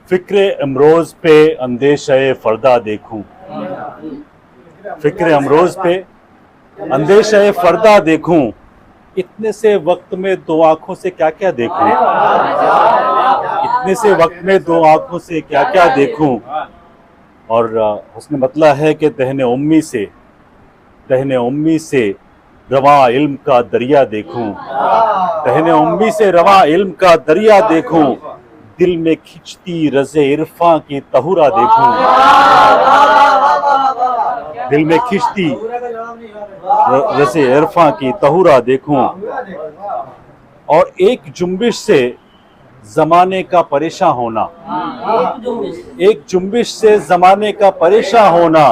फिक्र अमरोज पे अंदेशे फरदा देखूं, फिक्र अमरोज पे अंदेशे फरदा देखूं, इतने से वक्त में दो आंखों से क्या क्या देखूं, इतने से वक्त में दो आंखों से क्या क्या देखूं। और उसने मतलब है कि दहने उम्मी से रवा इल्म का दरिया देखूं, दहने उम्मी से रवा इल्म का दरिया देखूं, दिल में खिंचती रज़े इरफां की तहुरा देखूं, दिल में खिंचती रज़े इरफां की तहुरा देखूं। और एक जुम्बिश से जमाने का परेशान होना, एक जुम्बिश से जमाने का परेशान होना,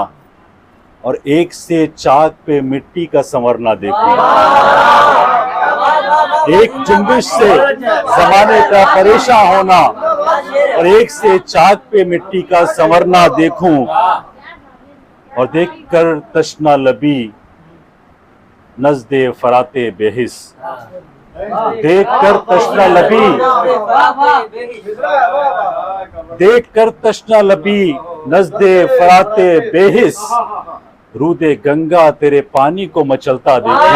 और एक से चाक पे मिट्टी का संवरना देखूं, एक जुम्बिश से जमाने का परेशान होना और एक से चाक पे मिट्टी का संवरना देखूं। और देखकर तशना लबी नज़्दे फराते बेहिस, देखकर तशना लबी, देखकर तशना लबी नज़्दे फराते बेहिस, रूदे गंगा तेरे पानी को मचलता देखूं,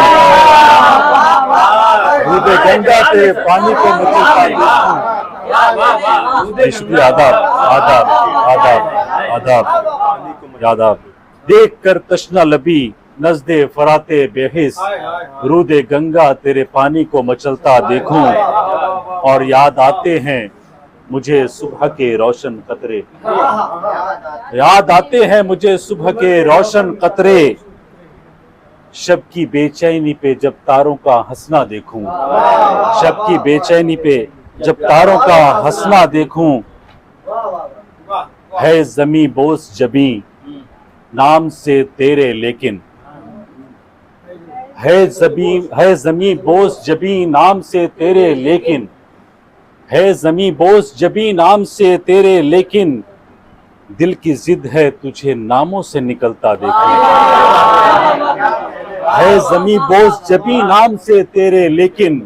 रूदे गंगा तेरे पानी को मचलता देखूं। शुक्रिया, आदाब आदाब आदाब आदाब आदाब। देखकर तशना लबी नज़्दे फराते बेहिस, रूदे गंगा तेरे पानी को मचलता देखूं, और याद आते हैं मुझे सुबह के रोशन कतरे, याद आते हैं मुझे सुबह के रोशन कतरे, शब की बेचैनी पे जब तारों का हंसना देखूं, शब की बेचैनी पे जब तारों का हंसना देखूं। है ज़मी बोस जबी नाम से तेरे लेकिन, है ज़मी बोस जबी नाम से तेरे लेकिन, है ज़मी बोस जबी नाम से तेरे लेकिन, दिल की जिद है तुझे नामों से निकलता देखूं, है ज़मी बोस जबी नाम से तेरे लेकिन,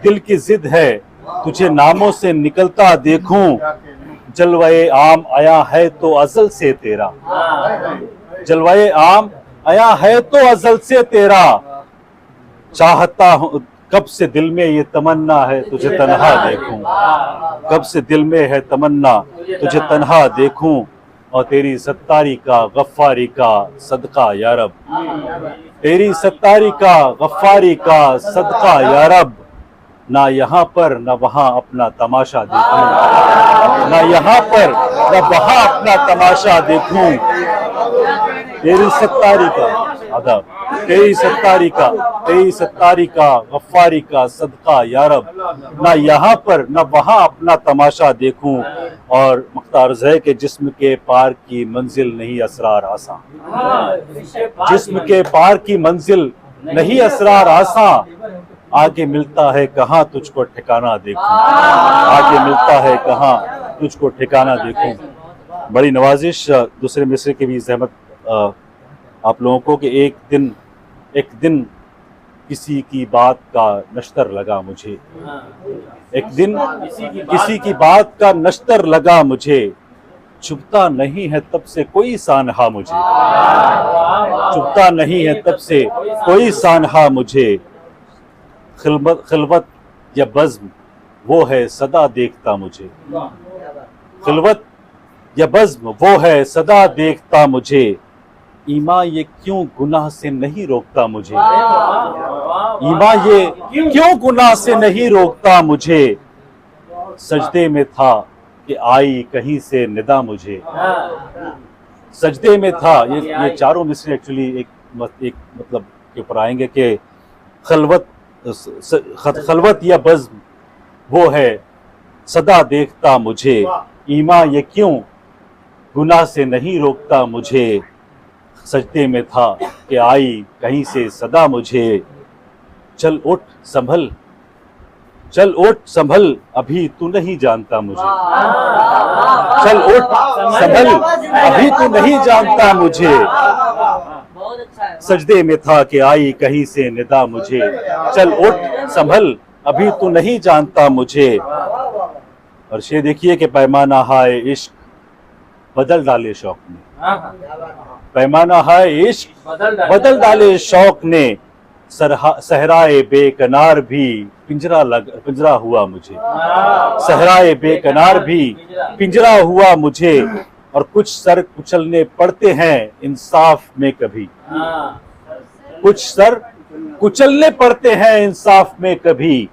दिल की जिद है तुझे नामों से निकलता देखूं। जलवाए आम आया है तो अज़ल से तेरा, जलवाए आम आया है तो अज़ल से तेरा, चाहता हूँ कब से दिल में ये तमन्ना है तुझे तन्हा देखूं, कब से दिल में है तमन्ना तुझे तन्हा देखूं। और तेरी सत्तारी का गफ्फारी का सदका या रब, तेरी सत्तारी का गफ्फारी का सदका या रब, ना यहाँ पर न वहाँ अपना तमाशा देखूं, ना यहाँ पर न वहाँ अपना तमाशा देखूं। तेरी सत्तारी का आदाब, तेरी सत्तारी का गफ्फारी का सदका या रब, ना यहाँ पर न वहाँ अपना तमाशा देखूं। और मुख्तार है कि जिस्म के पार की मंजिल नहीं असरार आसा, जिस्म के पार की मंजिल नहीं असरार आसा, आगे मिलता है कहाँ तुझको ठिकाना देखूं, आगे मिलता है कहाँ तुझको ठिकाना देखूं। बड़ी नवाजिश दूसरे मिसरे की भी ज़हमत आप लोगों को कि एक दिन किसी की बात का नश्तर लगा मुझे, एक दिन किसी की बात का नश्तर लगा मुझे, चुभता नहीं है तब से कोई सानहा मुझे, चुभता नहीं है तब से कोई सानहा मुझे, खिलवत या बज़्म वो है सदा देखता मुझे, खिलवत या बज़्म वो है सदा देखता मुझे, ईमा ये क्यों गुनाह से नहीं रोकता मुझे, ईमा ये क्यों गुनाह से नहीं रोकता मुझे, सजदे में था कि आई कहीं से निदा मुझे, सजदे में था। ये चारों मिसरे एक्चुअली एक मतलब के ऊपर आएंगे कि खलवत या बज़्म वो है सदा देखता मुझे, ईमा ये क्यों गुनाह से नहीं रोकता मुझे, सजदे में था कि आई कहीं से सदा मुझे, चल उठ संभल, चल उठ संभल अभी तू नहीं जानता मुझे, चल उठ संभल अभी तू नहीं जानता मुझे, सजदे में था कि आई कहीं से निदा मुझे, चल उठ संभल अभी तू नहीं जानता मुझे। और शेर देखिए कि पैमाना हाय इश्क बदल डाले शौक ने, पैमाना हाय इश्क बदल डाले शौक ने, सहराए बेकनार भी पिंजरा हुआ मुझे, सहराए बेकनार भी पिंजरा हुआ मुझे, और कुछ सर कुचलने पड़ते हैं इंसाफ में कभी, कुछ सर कुचलने पड़ते हैं इंसाफ में कभी,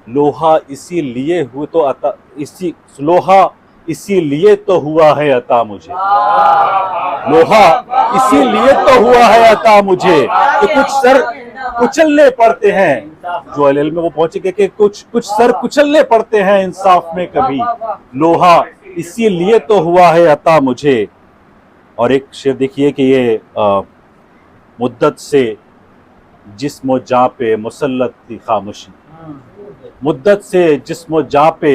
लोहा इसीलिए हुआ तो अता लोहा इसीलिए तो हुआ है अता मुझे, लोहा इसीलिए तो हुआ है अता मुझे कि कुछ सर कुचलने पड़ते हैं, जो अल में वो पहुंचे कि कुछ सर कुचलने पड़ते हैं इंसाफ में कभी, लोहा इसीलिए तो हुआ है अता मुझे। और एक शेर देखिए कि ये मुद्दत से जिस्म जां पे मुसल्लत थी खामोशी, मुद्दत से जिस्म जां पे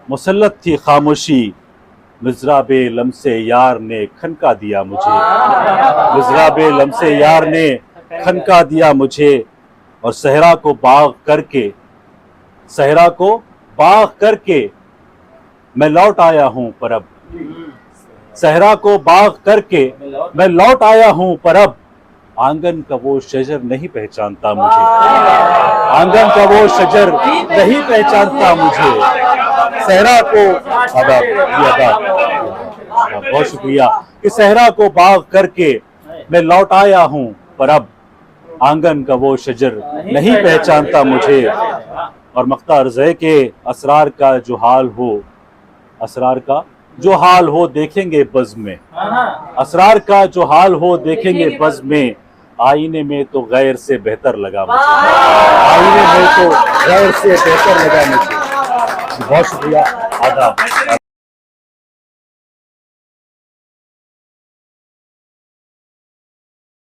मुसल्लत थी खामोशी, मिज़राबे लम्से यार ने खनका दिया मुझे, मिज़राबे लम्से यार ने खनका दिया मुझे, और सहरा को बाग करके, सहरा को बाग करके मैं लौट आया हूं पर अब, सहरा को बाग करके मैं लौट आया हूं पर अब, आंगन का वो शजर नहीं पहचानता मुझे, आंगन का वो शजर नहीं पहचानता मुझे, सहरा को बहुत शुक्रिया कि सहरा को बाग करके मैं लौट आया हूं पर अब, आंगन का वो शजर नहीं पहचानता मुझे। और मख्ता अर्ज़ है कि असरार का जो हाल हो, असरार का जो हाल हो देखेंगे बज़्म में, असरार का जो हाल हो देखेंगे बज़्म में, आईने में तो गैर से बेहतर लगा मुझे, आईने में तो गैर से बेहतर लगा मुझे। बहुत शुक्रिया, आदाब।